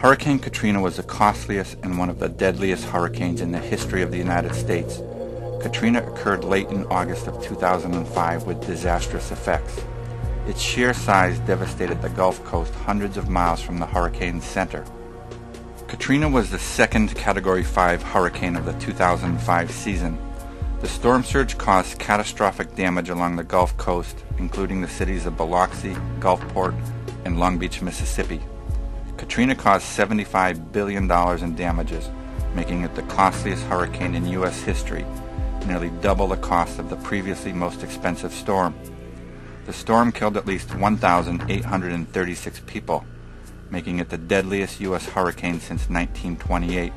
Hurricane-Katrina was the costliest and one of the deadliest hurricanes in the history of the United States. Katrina occurred late in August of 2005 with disastrous effects. Its sheer size devastated the Gulf Coast hundreds of miles from the hurricane's center. Katrina was the second Category 5 hurricane of the 2005 season. The storm surge caused catastrophic damage along the Gulf Coast, including the cities of Biloxi, Gulfport, and Long Beach, Mississippi. Katrina caused $75 billion in damages, making it the costliest hurricane in U.S. history, nearly double the cost of the previously most expensive storm. The storm killed at least 1,836 people, making it the deadliest U.S. hurricane since 1928.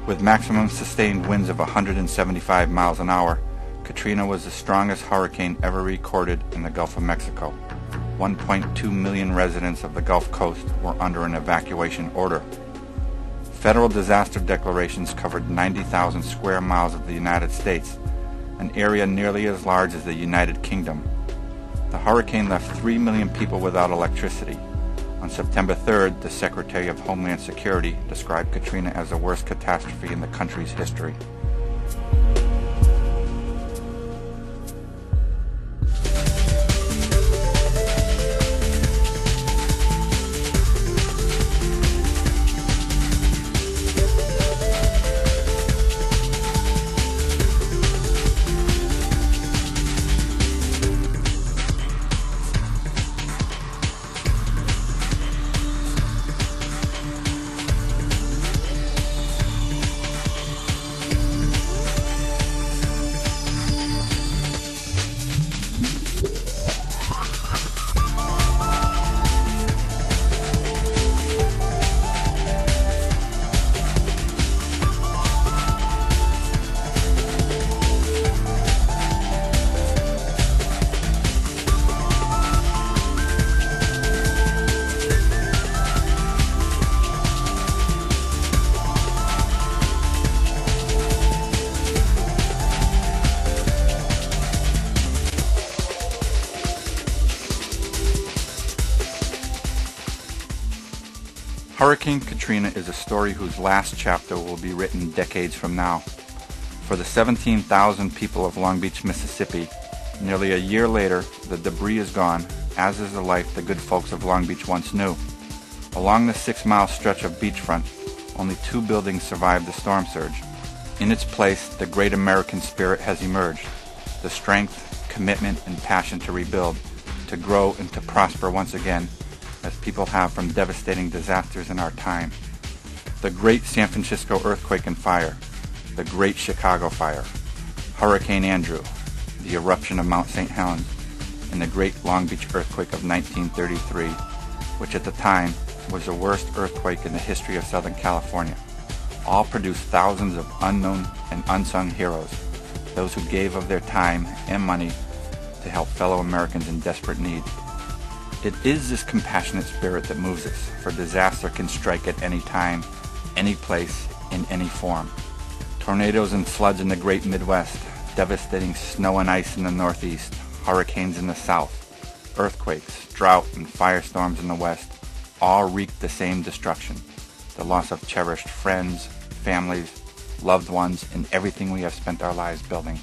With maximum sustained winds of 175 miles an hour, Katrina was the strongest hurricane ever recorded in the Gulf of Mexico. 1.2 million residents of the Gulf Coast were under an evacuation order. Federal disaster declarations covered 90,000 square miles of the United States, an area nearly as large as the United Kingdom. The hurricane left 3 million people without electricity. On September 3rd, the Secretary of Homeland Security described Katrina as the worst catastrophe in the country's history. Hurricane-Katrina is a story whose last chapter will be written decades from now. For the 17,000 people of Long Beach, Mississippi, nearly a year later, the debris is gone, as is the life the good folks of Long Beach once knew. Along the 6-mile stretch of beachfront, only 2 buildings survived the storm surge. In its place, the great American spirit has emerged. The strength, commitment, and passion to rebuild, to grow, and to prosper once again, as people have from devastating disasters in our time. The great San Francisco earthquake and fire, the great Chicago fire, Hurricane Andrew, the eruption of Mount St. Helens, and the great Long Beach earthquake of 1933, which at the time was the worst earthquake in the history of Southern California. All produced thousands of unknown and unsung heroes, those who gave of their time and money to help fellow Americans in desperate need. It is this compassionate spirit that moves us, for disaster can strike at any time, any place, in any form. Tornadoes and floods in the great Midwest, devastating snow and ice in the Northeast, hurricanes in the South, earthquakes, drought, and firestorms in the West, all wreak the same destruction, the loss of cherished friends, families, loved ones, and everything we have spent our lives building.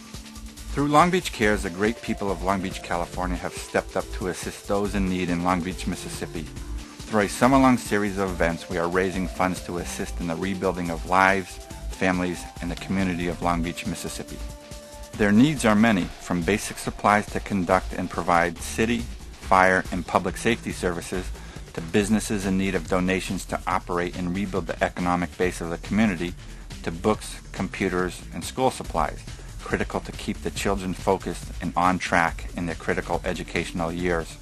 Through Long Beach Cares, the great people of Long Beach, California have stepped up to assist those in need in Long Beach, Mississippi. Through a summer-long series of events, we are raising funds to assist in the rebuilding of lives, families, and the community of Long Beach, Mississippi. Their needs are many, from basic supplies to conduct and provide city, fire, and public safety services, to businesses in need of donations to operate and rebuild the economic base of the community, to books, computers, and school supplies, critical to keep the children focused and on track in their critical educational years.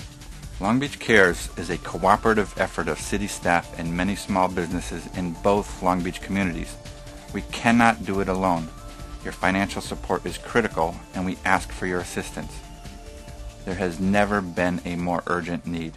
Long Beach Cares is a cooperative effort of city staff and many small businesses in both Long Beach communities. We cannot do it alone. Your financial support is critical, and we ask for your assistance. There has never been a more urgent need.